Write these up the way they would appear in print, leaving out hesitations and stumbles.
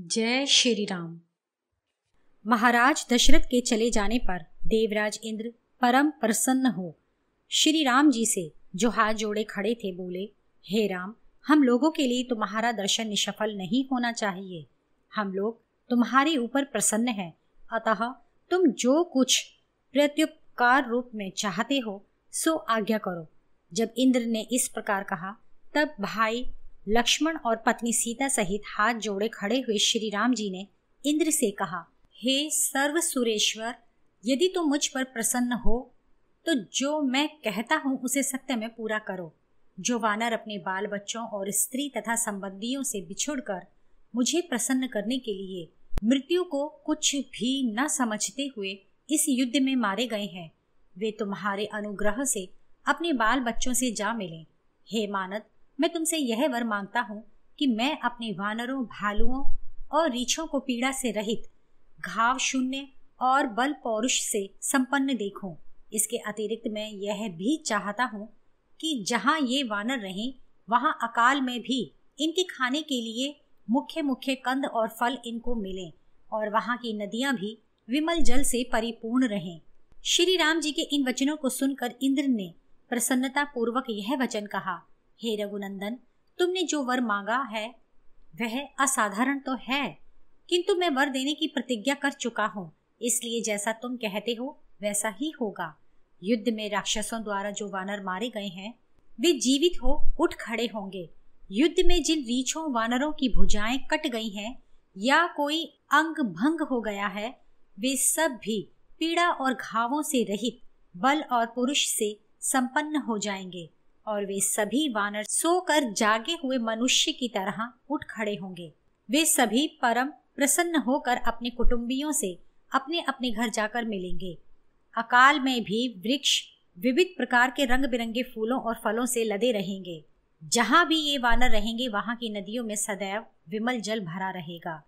जय श्री राम। महाराज दशरथ के चले जाने पर देवराज इंद्र परम प्रसन्न हो श्री राम जी से जो हाथ जोड़े खड़े थे बोले, हे राम, हम लोगों के लिए तुम्हारा दर्शन निष्फल नहीं होना चाहिए। हम लोग तुम्हारे ऊपर प्रसन्न हैं, अतः तुम जो कुछ प्रत्युपकार रूप में चाहते हो सो आज्ञा करो। जब इंद्र ने इस प्रकार कहा तब भाई लक्ष्मण और पत्नी सीता सहित हाथ जोड़े खड़े हुए श्री राम जी ने इंद्र से कहा, हे सर्व सुरेश्वर, यदि तुम मुझ पर प्रसन्न हो तो जो मैं कहता हूँ उसे सत्य में पूरा करो। जो वानर अपने बाल बच्चों और स्त्री तथा संबंधियों से बिछुड़कर मुझे प्रसन्न करने के लिए मृत्यु को कुछ भी न समझते हुए इस युद्ध में मारे गए हैं, वे तुम्हारे अनुग्रह से अपने बाल बच्चों से जा मिलें। हे मानद, मैं तुमसे यह वर मांगता हूँ कि मैं अपने वानरों, भालुओं और रीछों को पीड़ा से रहित, घाव शून्य और बल पौरुष से संपन्न देखूं। इसके अतिरिक्त मैं यह भी चाहता हूँ कि जहाँ ये वानर रहें वहाँ अकाल में भी इनके खाने के लिए मुख्य मुख्य कंद और फल इनको मिलें और वहाँ की नदियाँ भी विमल जल से परिपूर्ण रहें। श्री राम जी के इन वचनों को सुनकर इंद्र ने प्रसन्नता पूर्वक यह वचन कहा, हे रघुनंदन, तुमने जो वर मांगा है वह असाधारण तो है, किंतु मैं वर देने की प्रतिज्ञा कर चुका हूँ, इसलिए जैसा तुम कहते हो वैसा ही होगा। युद्ध में राक्षसों द्वारा जो वानर मारे गए हैं वे जीवित हो उठ खड़े होंगे। युद्ध में जिन रीछों वानरों की भुजाएं कट गई हैं या कोई अंग भंग हो गया है, वे सब भी पीड़ा और घावों से रहित, बल और पुरुष से संपन्न हो जाएंगे और वे सभी वानर सोकर जागे हुए मनुष्य की तरह उठ खड़े होंगे। वे सभी परम प्रसन्न होकर अपने कुटुंबियों से अपने अपने घर जाकर मिलेंगे। अकाल में भी वृक्ष विविध प्रकार के रंग बिरंगे फूलों और फलों से लदे रहेंगे। जहाँ भी ये वानर रहेंगे वहाँ की नदियों में सदैव विमल जल भरा रहेगा।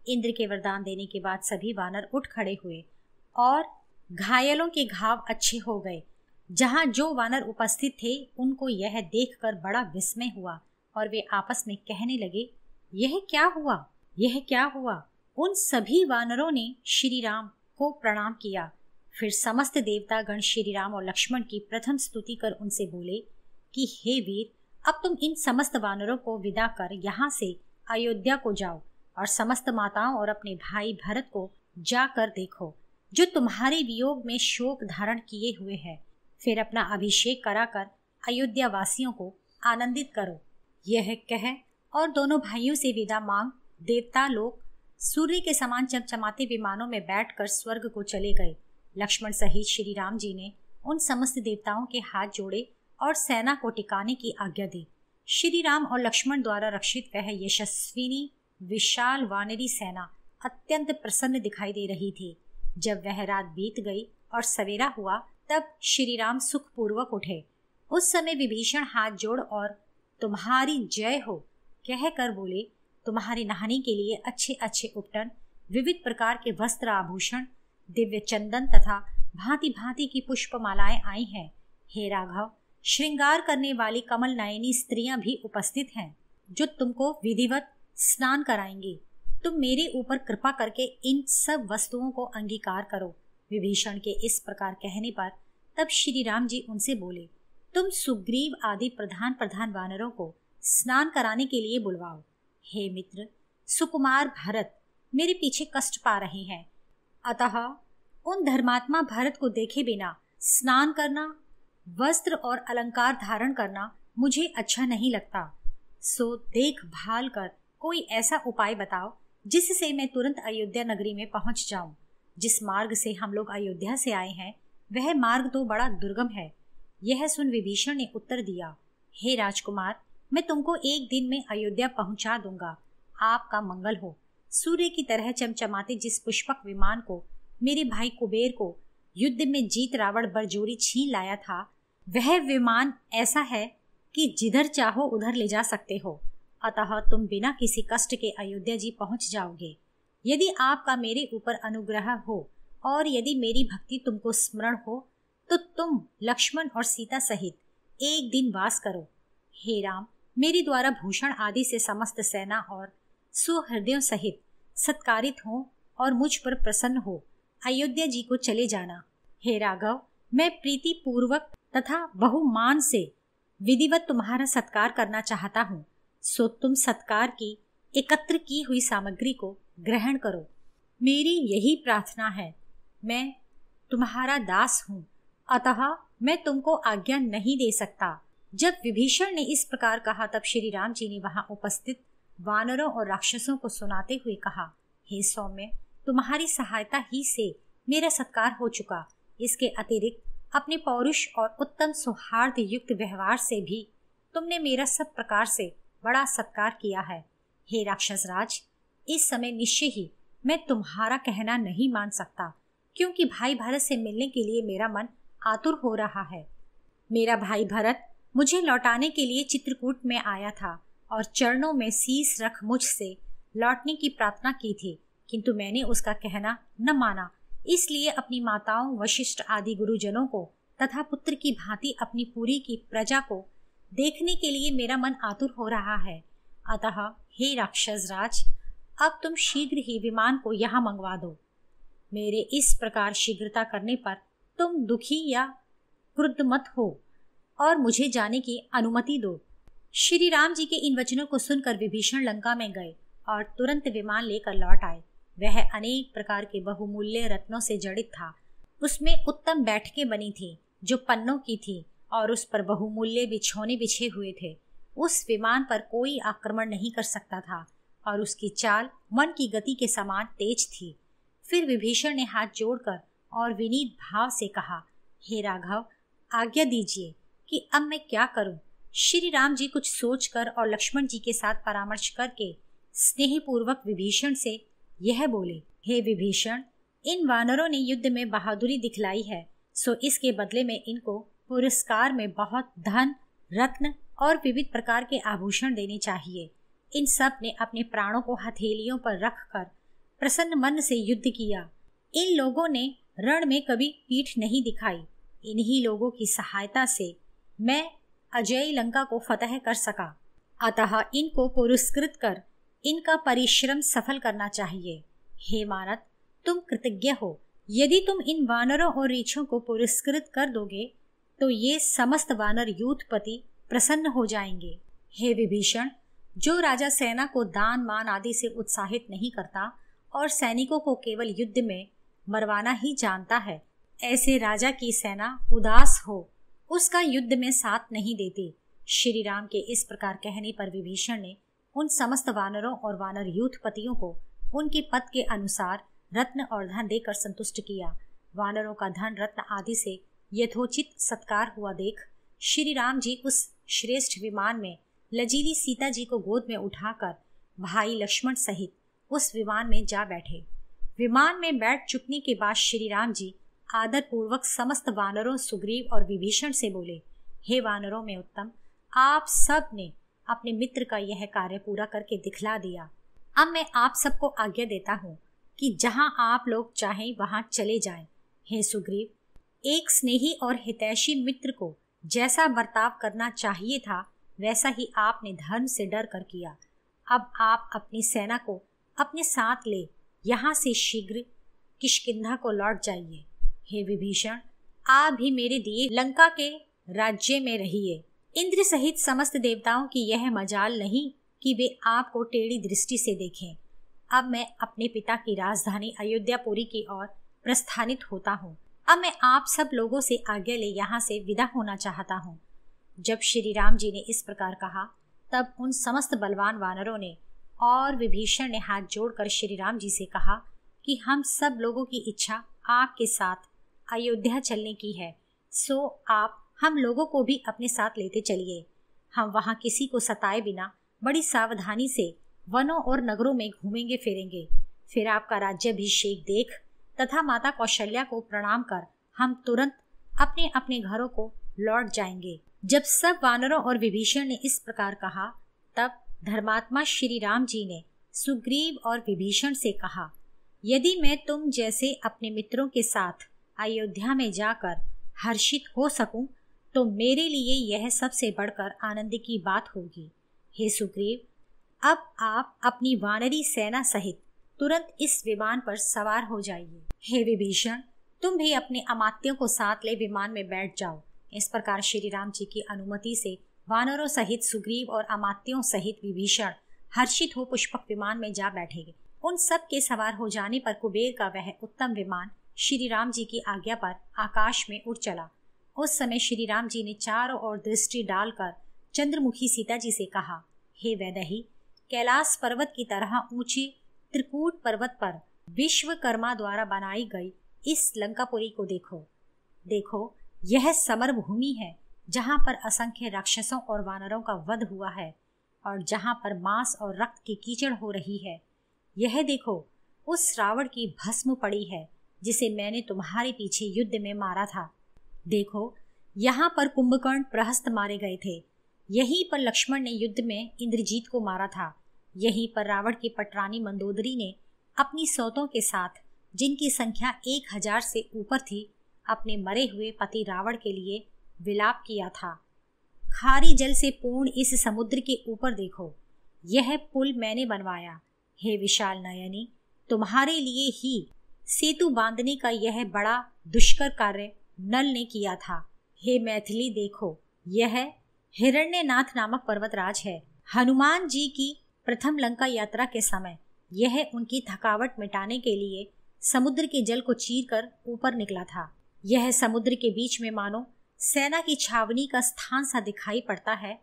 इंद्र के वरदान देने के बाद सभी वानर उठ खड़े हुए और घायलों के घाव अच्छे हो गए। जहाँ जो वानर उपस्थित थे उनको यह देखकर बड़ा विस्मय हुआ और वे आपस में कहने लगे, यह क्या हुआ, यह क्या हुआ। उन सभी वानरों ने श्री राम को प्रणाम किया। फिर समस्त देवतागण श्री राम और लक्ष्मण की प्रथम स्तुति कर उनसे बोले कि हे वीर, अब तुम इन समस्त वानरों को विदा कर यहाँ से अयोध्या को जाओ और समस्त माताओं और अपने भाई भरत को जाकर देखो, जो तुम्हारे वियोग में शोक धारण किए हुए है। फिर अपना अभिषेक कराकर अयोध्या वासियों को आनंदित करो। यह कह और दोनों भाइयों से विदा मांग देवता लोग सूर्य के समान चमचमाते विमानों में बैठकर स्वर्ग को चले गए। लक्ष्मण सहित श्री राम जी ने उन समस्त देवताओं के हाथ जोड़े और सेना को टिकाने की आज्ञा दी। श्री राम और लक्ष्मण द्वारा रक्षित वह यशस्विनी विशाल वानरी सेना अत्यंत प्रसन्न दिखाई दे रही थी। जब वह रात बीत गई और सवेरा हुआ तब श्री राम सुखपूर्वक उठे। उस समय विभीषण हाथ जोड़ और तुम्हारी जय हो कहकर बोले, तुम्हारे नहाने के लिए अच्छे अच्छे उपटन, विविध प्रकार के वस्त्र आभूषण, दिव्य चंदन तथा भांति भांति की पुष्पमालाएं आई हैं। हे राघव, श्रृंगार करने वाली कमल नयनी स्त्रियां भी उपस्थित हैं जो तुमको विधिवत स्नान कराएंगी। तुम मेरे ऊपर कृपा करके इन सब वस्तुओं को अंगीकार करो। विभीषण के इस प्रकार कहने पर तब श्री राम जी उनसे बोले, तुम सुग्रीव आदि प्रधान प्रधान वानरों को स्नान कराने के लिए बुलवाओ। हे मित्र, सुकुमार भरत मेरे पीछे कष्ट पा रहे हैं, अतः उन धर्मात्मा भरत को देखे बिना स्नान करना, वस्त्र और अलंकार धारण करना मुझे अच्छा नहीं लगता। सो देखभाल कर कोई ऐसा उपाय बताओ जिससे मैं तुरंत अयोध्या नगरी में पहुंच जाऊं। जिस मार्ग से हम लोग अयोध्या से आए हैं वह मार्ग तो बड़ा दुर्गम है। यह सुन विभीषण ने उत्तर दिया, हे राजकुमार, मैं तुमको एक दिन में अयोध्या पहुंचा दूंगा। आपका मंगल हो। सूर्य की तरह चमचमाते जिस पुष्पक विमान को मेरे भाई कुबेर को युद्ध में जीत रावण बरजोरी छीन लाया था, वह विमान ऐसा है कि जिधर चाहो उधर ले जा सकते हो। अतः तुम बिना किसी कष्ट के अयोध्या जी पहुंच जाओगे। यदि आपका मेरे ऊपर अनुग्रह हो और यदि मेरी भक्ति तुमको स्मरण हो तो तुम लक्ष्मण और सीता सहित एक दिन वास करो। हे राम, मेरे द्वारा भूषण आदि से समस्त सेना और सुहृदयों सहित सत्कारित हो और मुझ पर प्रसन्न हो अयोध्या जी को चले जाना। हे राघव, मैं प्रीति पूर्वक तथा बहुमान से विधिवत तुम्हारा सत्कार करना चाहता हूँ, सो तुम सत्कार की एकत्र की हुई सामग्री को ग्रहण करो। मेरी यही प्रार्थना है। मैं तुम्हारा दास हूँ, अतः मैं तुमको आज्ञा नहीं दे सकता। जब विभीषण ने इस प्रकार कहा तब श्री राम जी ने वहां उपस्थित वानरों और राक्षसों को सुनाते हुए कहा, हे सौम्य, तुम्हारी सहायता ही से मेरा सत्कार हो चुका। इसके अतिरिक्त अपने पौरुष और उत्तम सौहार्द युक्त व्यवहार से भी तुमने मेरा सब प्रकार से बड़ा सत्कार किया है। हे राक्षस राज, इस समय निश्चय ही मैं तुम्हारा कहना नहीं मान सकता, क्योंकि भाई भरत से मिलने के लिए मेरा मन आतुर हो रहा है। मेरा भाई भरत मुझे लौटाने के लिए चित्रकूट में आया था और चरणों में शीश रख मुझसे लौटने की प्रार्थना की थी, किंतु मैंने उसका कहना न माना। इसलिए अपनी माताओं, वशिष्ठ आदि गुरुजनों को तथा पुत्र की भांति अपनी पूरी की प्रजा को देखने के लिए मेरा मन आतुर हो रहा है। अतः हे राक्षस राज, अब तुम शीघ्र ही विमान को यहाँ मंगवा दो। मेरे इस प्रकार शीघ्रता करने पर तुम दुखी या क्रुद्ध मत हो और मुझे जाने की अनुमति दो। श्री राम जी के इन वचनों को सुनकर विभीषण लंका में गए और तुरंत विमान लेकर लौट आए। वह अनेक प्रकार के बहुमूल्य रत्नों से जड़ित था। उसमें उत्तम बैठकें बनी थी जो पन्नों की थी और उस पर बहुमूल्य बिछौने बिछे हुए थे। उस विमान पर कोई आक्रमण नहीं कर सकता था और उसकी चाल मन की गति के समान तेज थी। फिर विभीषण ने हाथ जोड़कर और विनीत भाव से कहा, हे राघव, आज्ञा दीजिए कि अब मैं क्या करूं। श्री राम जी कुछ सोचकर और लक्ष्मण जी के साथ परामर्श करके स्नेहपूर्वक विभीषण से यह बोले, हे विभीषण, इन वानरों ने युद्ध में बहादुरी दिखलाई है, सो इसके बदले में इनको पुरस्कार में बहुत धन, रत्न और विविध प्रकार के आभूषण देने चाहिए। इन सब ने अपने प्राणों को हथेलियों पर रखकर प्रसन्न मन से युद्ध किया। इन लोगों ने रण में कभी पीठ नहीं दिखाई। इन्हीं लोगों की सहायता से मैं अजय लंका को फतह कर सका। अतः इनको पुरस्कृत कर इनका परिश्रम सफल करना चाहिए। हे मानत, तुम कृतज्ञ हो। यदि तुम इन वानरों और रीछों को पुरस्कृत कर दोगे तो ये समस्त वानर यूथपति प्रसन्न हो जाएंगे। हे विभीषण, जो राजा सेना को दान मान आदि से उत्साहित नहीं करता और सैनिकों को केवल युद्ध में मरवाना ही जानता है, ऐसे राजा की सेना उदास हो उसका युद्ध में साथ नहीं देती। श्री राम के इस प्रकार कहने पर विभीषण ने उन समस्त वानरों और वानर यूथपतियों को उनके पद के अनुसार रत्न और धन देकर संतुष्ट किया। वानरों का धन, रत्न आदि से यथोचित सत्कार हुआ देख श्री राम जी उस श्रेष्ठ विमान में लजीली सीता जी को गोद में उठाकर भाई लक्ष्मण सहित उस विमान में जा बैठे। विमान में बैठ चुकने के बाद श्री राम जी आदर पूर्वक समस्त वानरों, सुग्रीव और विभीषण से बोले, हे वानरों में उत्तम, आप सब ने अपने मित्र का यह कार्य पूरा करके दिखला दिया। अब मैं आप सबको आज्ञा देता हूँ कि जहाँ आप लोग चाहें वहां चले जाएं। हे सुग्रीव, एक स्नेही और हितैषी मित्र को जैसा बर्ताव करना चाहिए था वैसा ही आपने धर्म से डर कर किया। अब आप अपनी सेना को अपने साथ ले यहाँ से शीघ्र किष्किंधा को लौट जाइए। हे विभीषण, आप भी मेरे दिए लंका के राज्य में रहिए। इंद्र सहित समस्त देवताओं की यह मजाल नहीं कि वे आपको टेढ़ी दृष्टि से देखें। अब मैं अपने पिता की राजधानी अयोध्यापुरी की ओर प्रस्थानित होता हूँ। अब मैं आप सब लोगों से आज्ञा ले यहाँ से विदा होना चाहता हूँ। जब श्री राम जी ने इस प्रकार कहा तब उन समस्त बलवान वानरों ने और विभीषण ने हाथ जोड़कर श्री राम जी से कहा कि हम सब लोगों की इच्छा आपके साथ अयोध्या चलने की है, सो आप हम लोगों को भी अपने साथ लेते चलिए। हम वहाँ किसी को सताए बिना बड़ी सावधानी से वनों और नगरों में घूमेंगे फिरेंगे। फिर आपका राज्याभिषेक देख तथा माता कौशल्या को प्रणाम कर हम तुरंत अपने अपने घरों को लौट जाएंगे। जब सब वानरों और विभीषण ने इस प्रकार कहा तब धर्मात्मा श्री राम जी ने सुग्रीव और विभीषण से कहा, यदि मैं तुम जैसे अपने मित्रों के साथ अयोध्या में जाकर हर्षित हो सकूं तो मेरे लिए यह सबसे बढ़कर आनंद की बात होगी। हे सुग्रीव, अब आप अपनी वानरी सेना सहित तुरंत इस विमान पर सवार हो जाइए। हे विभीषण, तुम भी अपने अमात्यों को साथ ले विमान में बैठ जाओ। इस प्रकार श्री राम जी की अनुमति से वानरों सहित सुग्रीव और अमात्यों सहित विभीषण हर्षित हो पुष्पक विमान में जा बैठेंगे। उन सब के सवार हो जाने पर कुबेर का वह उत्तम विमान श्री राम जी की आज्ञा पर आकाश में उड़ चला। उस समय श्री राम जी ने चारों ओर दृष्टि डालकर चंद्रमुखी सीता जी से कहा, हे वैदेही, कैलाश पर्वत की तरह ऊंचे त्रिकूट पर्वत पर विश्वकर्मा द्वारा बनाई गई इस लंकापुरी को देखो। देखो, यह समर भूमि है जहाँ पर असंख्य राक्षसों और वानरों का वध हुआ है और जहाँ पर मांस और रक्त की कीचड़ हो रही है। यह देखो, उस रावण की भस्म पड़ी है जिसे मैंने तुम्हारे पीछे युद्ध में मारा था। देखो, यहाँ पर कुंभकर्ण प्रहस्त मारे गए थे। यहीं पर लक्ष्मण ने युद्ध में इंद्रजीत को मारा था। यहीं पर रावण की पटरानी मंदोदरी ने अपनी सौतों के साथ, जिनकी संख्या 1000 से ऊपर थी, अपने मरे हुए पति रावण के लिए विलाप किया था। खारी जल से पूर्ण इस समुद्र के ऊपर देखो, यह पुल मैंने बनवाया। हे विशाल नयनी, तुम्हारे लिए ही सेतु बांधने का यह बड़ा दुष्कर कार्य नल ने किया था। हे मैथिली, देखो, यह हिरण्यनाथ नामक पर्वतराज है। हनुमान जी की प्रथम लंका यात्रा के समय यह उनकी थकावट मिटाने के लिए समुद्र के जल को चीरकर ऊपर निकला था। यह समुद्र के बीच में मानो सेना की छावनी का स्थान सा दिखाई पड़ता है।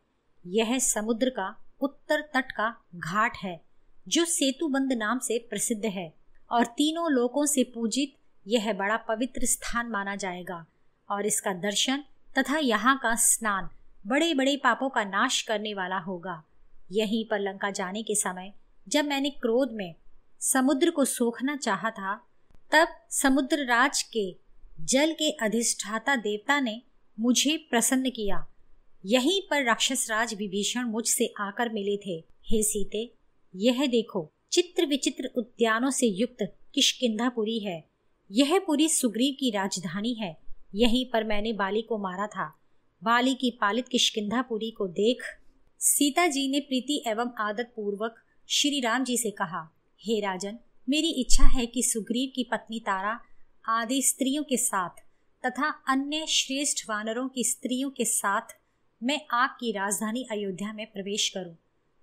यह समुद्र का उत्तर तट का घाट है जो सेतुबंद नाम से प्रसिद्ध है और तीनों लोकों से पूजित यह बड़ा पवित्र स्थान माना जाएगा और इसका दर्शन तथा यहाँ का स्नान बड़े बड़े पापों का नाश करने वाला होगा। यहीं पर लंका जाने के समय जब मैंने क्रोध में समुद्र को सोखना चाहा था, तब समुद्र राज के जल के अधिष्ठाता देवता ने मुझे प्रसन्न किया। यहीं पर राक्षस राज विभीषण मुझसे आकर मिले थे। हे सीते, यह देखो, चित्र विचित्र उद्यानों से युक्त किष्किंधापुरी है। यह पुरी सुग्रीव की राजधानी है। यहीं पर मैंने बाली को मारा था। बाली की पालित किष्किंधापुरी को देख सीता जी ने प्रीति एवं आदर पूर्वक श्री राम जी से कहा, हे राजन, मेरी इच्छा है कि सुग्रीव की पत्नी तारा आदि स्त्रियों के साथ तथा अन्य श्रेष्ठ वानरों की स्त्रियों के साथ मैं आपकी राजधानी अयोध्या में प्रवेश करूं।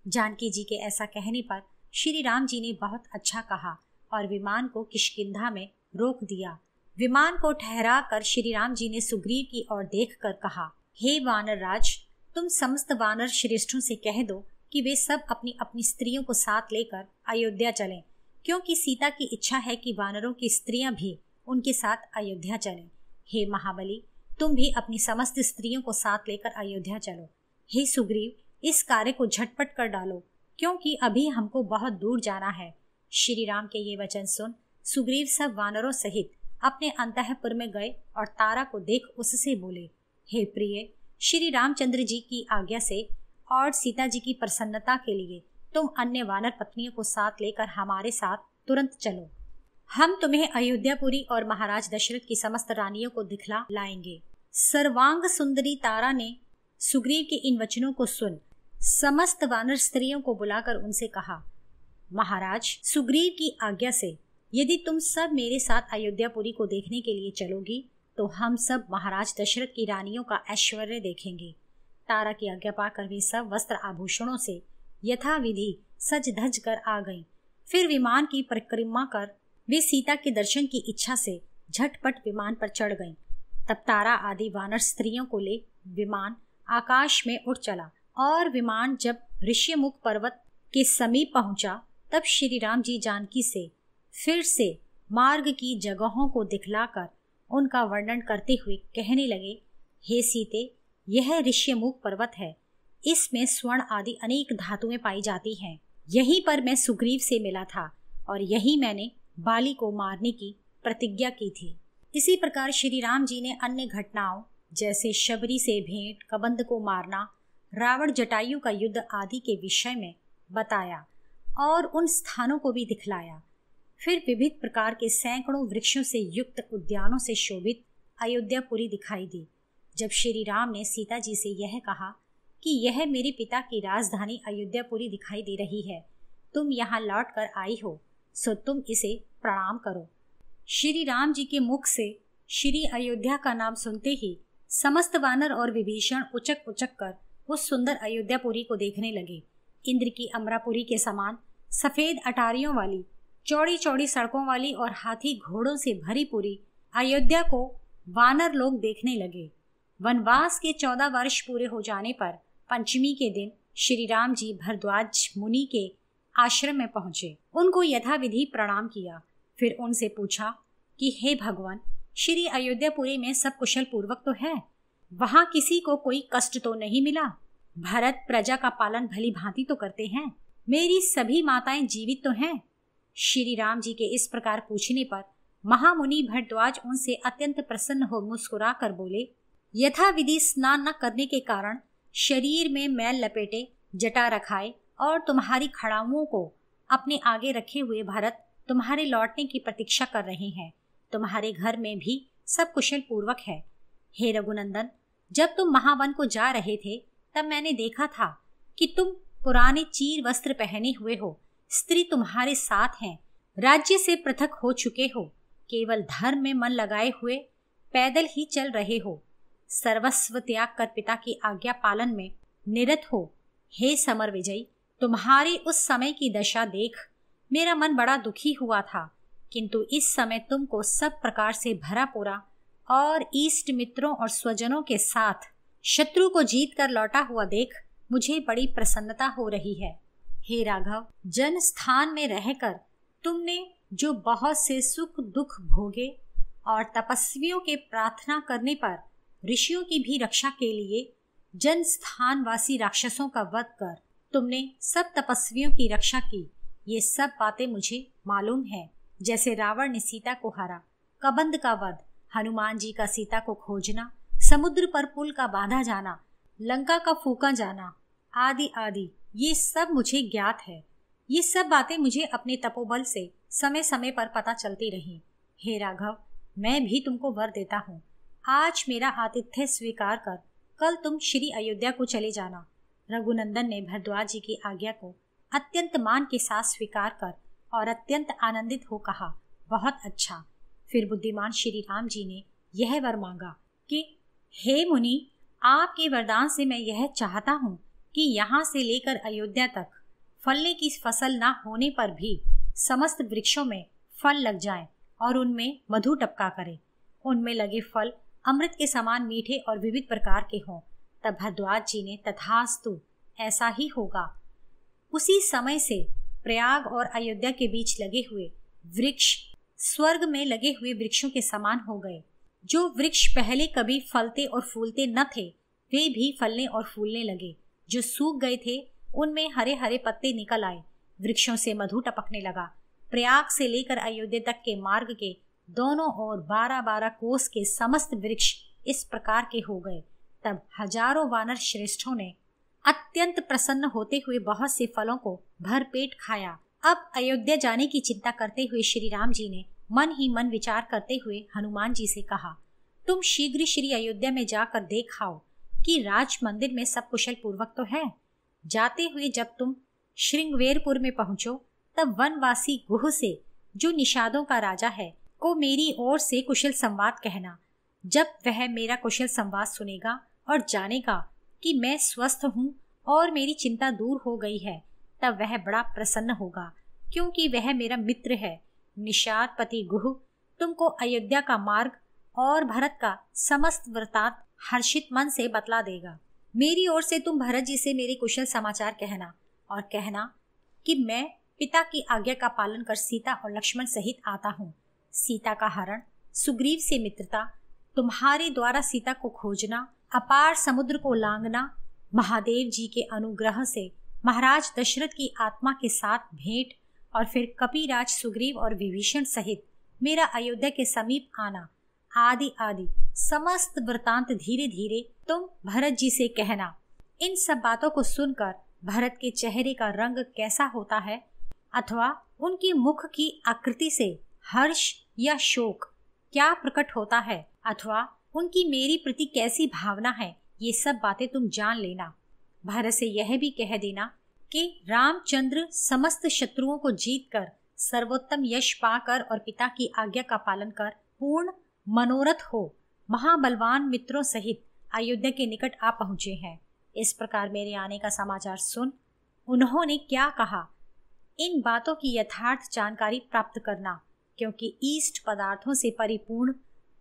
जानकी जी के ऐसा कहने पर श्री राम जी ने बहुत अच्छा कहा और विमान को किष्किंधा में रोक दिया। विमान को ठहरा कर श्री राम जी ने सुग्रीव की ओर देखकर कहा, हे वानर राज, तुम समस्त वानर श्रेष्ठों से कह दो कि वे सब अपनी अपनी स्त्रियों को साथ लेकर अयोध्या चलें, क्योंकि सीता की इच्छा है कि वानरों की स्त्रियां भी उनके साथ अयोध्या चलें। हे महाबली, तुम भी अपनी समस्त स्त्रियों को साथ लेकर अयोध्या चलो। हे सुग्रीव, इस कार्य को झटपट कर डालो, क्योंकि अभी हमको बहुत दूर जाना है। श्री राम के ये वचन सुन सुग्रीव सब वानरों सहित अपने अंतःपुर में गए और तारा को देख उससे बोले, हे प्रिय, श्री रामचंद्र जी की आज्ञा से और सीता जी की प्रसन्नता के लिए तुम अन्य वानर पत्नियों को साथ लेकर हमारे साथ तुरंत चलो। हम तुम्हें अयोध्यापुरी और महाराज दशरथ की समस्त रानियों को दिखला लाएंगे। सर्वांग सुंदरी तारा ने सुग्रीव के इन वचनों को सुन समस्त वानर स्त्रियों को बुलाकर उनसे कहा, महाराज, सुग्रीव की आज्ञा से यदि तुम सब मेरे साथ अयोध्यापुरी को देखने के लिए चलोगी तो हम सब महाराज दशरथ की रानियों का ऐश्वर्य देखेंगे। तारा की आज्ञा पाकर वे सब वस्त्र आभूषणों से यथाविधि सज धज कर आ गईं। फिर विमान की परिक्रमा कर वे सीता के दर्शन की इच्छा से झटपट विमान पर चढ़ गईं। तब तारा आदि वानर स्त्रियों को ले विमान आकाश में उड़ चला और विमान जब ऋष्यमुख पर्वत के समीप पहुंचा तब श्री राम जी जानकी से फिर से मार्ग की जगहों को दिखलाकर उनका वर्णन करते हुए कहने लगे, हे सीते, यह ऋष्यमुख पर्वत है। इसमें स्वर्ण आदि अनेक धातुएं पाई जाती हैं। यहीं पर मैं सुग्रीव से मिला था और यही मैंने बाली को मारने की प्रतिज्ञा की थी। इसी प्रकार श्री राम जी ने अन्य घटनाओं जैसे शबरी से भेंट, कबंध को मारना, रावण जटायु का युद्ध आदि के विषय में बताया और उन स्थानों को भी दिखलाया। फिर विविध प्रकार के सैकड़ों वृक्षों से युक्त उद्यानों से शोभित अयोध्यापुरी दिखाई दी। जब श्री राम ने सीता जी से यह कहा कि यह मेरे पिता की राजधानी अयोध्यापुरी दिखाई दे रही है, तुम यहाँ लौट कर आई हो, सो तुम इसे प्रणाम करो। श्री राम जी के मुख से श्री अयोध्या का नाम सुनते ही समस्त वानर और विभीषण उचक उचक कर उस सुंदर अयोध्यापुरी को देखने लगे। इंद्र की अमरापुरी के समान सफेद अटारियों वाली, चौड़ी चौड़ी सड़कों वाली और हाथी घोड़ों से भरी पूरी अयोध्या को वानर लोग देखने लगे। वनवास के 14 वर्ष पूरे हो जाने पर पंचमी के दिन श्री राम जी भरद्वाज मुनि के आश्रम में पहुंचे। उनको यथाविधि प्रणाम किया। फिर उनसे पूछा कि हे भगवान, श्री अयोध्यापुरी में सब कुशल पूर्वक तो है? वहां किसी को कोई कष्ट तो नहीं मिला? भरत प्रजा का पालन भली भांति तो करते हैं? मेरी सभी माताएं जीवित तो हैं? श्री राम जी के इस प्रकार पूछने पर महामुनि भरद्वाज उनसे अत्यंत प्रसन्न हो मुस्कुरा कर बोले, यथाविधि स्नान न करने के कारण शरीर में मैल लपेटे, जटा रखाए और तुम्हारी खड़ाओं को अपने आगे रखे हुए भरत तुम्हारे लौटने की प्रतीक्षा कर रहे हैं। तुम्हारे घर में भी सब कुशल पूर्वक है। हे रघुनंदन, जब तुम महावन को जा रहे थे तब मैंने देखा था कि तुम पुराने चीर वस्त्र पहने हुए हो। स्त्री तुम्हारे साथ हैं। राज्य से पृथक हो चुके हो। केवल धर्म में मन लगाए हुए पैदल ही चल रहे हो। सर्वस्व त्याग कर पिता की आज्ञा पालन में निरत हो। हे समर विजयी, तुम्हारी उस समय की दशा देख मेरा मन बड़ा दुखी हुआ था, किंतु इस समय तुमको सब प्रकार से भरा पूरा और इष्ट मित्रों और स्वजनों के साथ शत्रु को जीत कर लौटा हुआ देख मुझे बड़ी प्रसन्नता हो रही है। हे राघव, जन स्थान में रहकर तुमने जो बहुत से सुख दुख भोगे और तपस्वियों के प्रार्थना करने पर ऋषियों की भी रक्षा के लिए जन स्थान वासी राक्षसों का वध कर तुमने सब तपस्वियों की रक्षा की, ये सब बातें मुझे मालूम है। जैसे रावण ने सीता को हरा, कबंध का वध, हनुमान जी का सीता को खोजना, समुद्र पर पुल का बांधा जाना, लंका का फूका जाना आदि आदि, ये सब मुझे ज्ञात है। ये सब बातें मुझे अपने तपोबल से समय समय पर पता चलती रही। हे राघव, मैं भी तुमको वर देता हूँ। आज मेरा आतिथ्य स्वीकार कर कल तुम श्री अयोध्या को चले जाना। रघुनंदन ने भरद्वाज जी की आज्ञा को अत्यंत मान के साथ स्वीकार कर और अत्यंत आनंदित हो कहा, बहुत अच्छा। फिर बुद्धिमान श्री राम जी ने यह वर मांगा कि हे मुनि, आपके वरदान से मैं यह चाहता हूँ कि यहाँ से लेकर अयोध्या तक फलने की फसल न होने पर भी समस्त वृक्षों में फल लग जाएं और उनमें मधु टपका करे। उनमें लगे फल अमृत के समान मीठे और विविध प्रकार के हों। तब भरद्वाज जी ने तथास्तु, ऐसा ही होगा। उसी समय से प्रयाग और अयोध्या के बीच लगे हुए वृक्ष स्वर्ग में लगे हुए वृक्षों के समान हो गए। जो वृक्ष पहले कभी फलते और फूलते न थे, वे भी फलने और फूलने लगे। जो सूख गए थे, उनमें हरे हरे पत्ते निकल आए। वृक्षों से मधु टपकने लगा। प्रयाग से लेकर अयोध्या तक के मार्ग के दोनों ओर 12-12 कोस के समस्त वृक्ष इस प्रकार के हो गए। तब हजारों वानर श्रेष्ठों ने अत्यंत प्रसन्न होते हुए बहुत से फलों को भरपेट खाया। अब अयोध्या जाने की चिंता करते हुए श्री राम जी ने मन ही मन विचार करते हुए हनुमान जी से कहा, तुम शीघ्र श्री अयोध्या में जाकर देख आओ कि राज मंदिर में सब कुशल पूर्वक तो है। जाते हुए जब तुम श्रृंगवेरपुर में पहुंचो तब वनवासी गुह से, जो निषादों का राजा है, को मेरी ओर से कुशल संवाद कहना। जब वह मेरा कुशल संवाद सुनेगा और जानेगा कि मैं स्वस्थ हूँ और मेरी चिंता दूर हो गई है, तब वह बड़ा प्रसन्न होगा, क्योंकि वह मेरा मित्र है। निषाद पति गुह तुमको अयोध्या का मार्ग और भरत का समस्त वृतांत हर्षित मन से बतला देगा। मेरी ओर से तुम भरत जी से मेरे कुशल समाचार कहना और कहना कि मैं पिता की आज्ञा का पालन कर सीता और लक्ष्मण सहित आता हूँ। सीता का हरण, सुग्रीव से मित्रता, तुम्हारे द्वारा सीता को खोजना, अपार समुद्र को लांघना, महादेव जी के अनुग्रह से महाराज दशरथ की आत्मा के साथ भेंट और फिर कपिराज सुग्रीव और विभीषण सहित मेरा अयोध्या के समीप आना आदि आदि समस्त वृतांत धीरे धीरे तुम भरत जी से कहना। इन सब बातों को सुनकर भरत के चेहरे का रंग कैसा होता है अथवा उनके मुख की आकृति से हर्ष या शोक क्या प्रकट होता है अथवा उनकी मेरी प्रति कैसी भावना है, ये सब बातें तुम जान लेना। भरत से यह भी कह देना कि रामचंद्र समस्त शत्रुओं को जीतकर सर्वोत्तम यश पाकर और पिता की आज्ञा का पालन कर पूर्ण मनोरथ हो महाबलवान मित्रों सहित अयोध्या के निकट आ पहुंचे हैं। इस प्रकार मेरे आने का समाचार सुन उन्होंने क्या कहा, इन बातों की यथार्थ जानकारी प्राप्त करना, क्योंकि ईष्ट पदार्थों से परिपूर्ण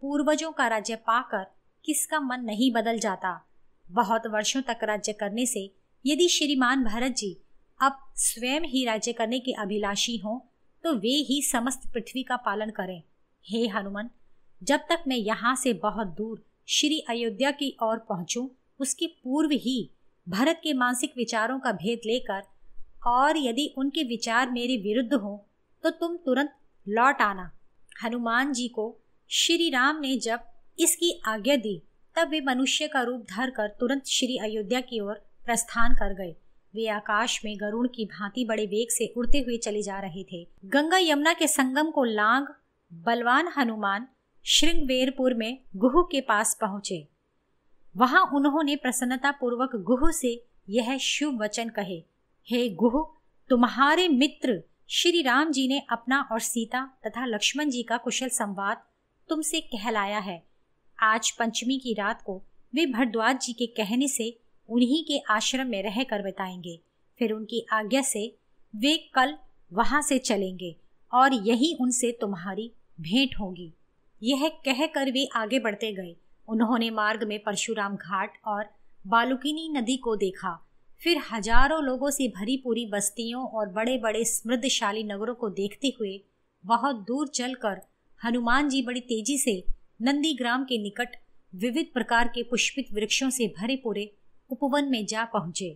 पूर्वजों का राज्य पाकर किसका मन नहीं बदल जाता। बहुत वर्षों तक राज्य करने से यदि श्रीमान भरत जी अब स्वयं ही राज्य करने के अभिलाषी हों तो वे ही समस्त पृथ्वी का पालन करें। हे हनुमान, जब तक मैं यहाँ से बहुत दूर श्री अयोध्या की ओर पहुंचूं उसके पूर्व ही भरत के मानसिक विचारों का भेद लेकर, और यदि उनके विचार मेरे विरुद्ध हों तो तुम तुरंत लौट आना। हनुमान जी को श्री राम ने जब इसकी आज्ञा दी तब वे मनुष्य का रूप धर कर तुरंत श्री अयोध्या की ओर प्रस्थान कर गए। वे आकाश में गरुड़ की भांति बड़े वेग से उड़ते हुए चले जा रहे थे। गंगा यमुना के संगम को लांग बलवान हनुमान श्रृंगवेरपुर में गुह के पास पहुंचे। वहां उन्होंने प्रसन्नता पूर्वक गुह से यह शुभ वचन कहे, हे गुह, तुम्हारे मित्र श्री राम जी ने अपना और सीता तथा लक्ष्मण जी का कुशल संवाद तुमसे कहलाया है। आज पंचमी की रात को वे भरद्वाज जी के कहने से उन्हीं के आश्रम में रह कर बिताएंगे। फिर उनकी आज्ञा से वे कल वहां से चलेंगे और यही उनसे तुम्हारी भेंट होगी। यह कहकर वे आगे बढ़ते गए। उन्होंने मार्ग में परशुराम घाट और बालुकिनी नदी को देखा। फिर हजारों लोगों से भरी पूरी बस्तियों और बड़े बड़े समृद्धशाली नगरों को देखते हुए बहुत दूर चलकर हनुमान जी बड़ी तेजी से नंदीग्राम के निकट विविध प्रकार के पुष्पित वृक्षों से भरे पूरे उपवन में जा पहुंचे।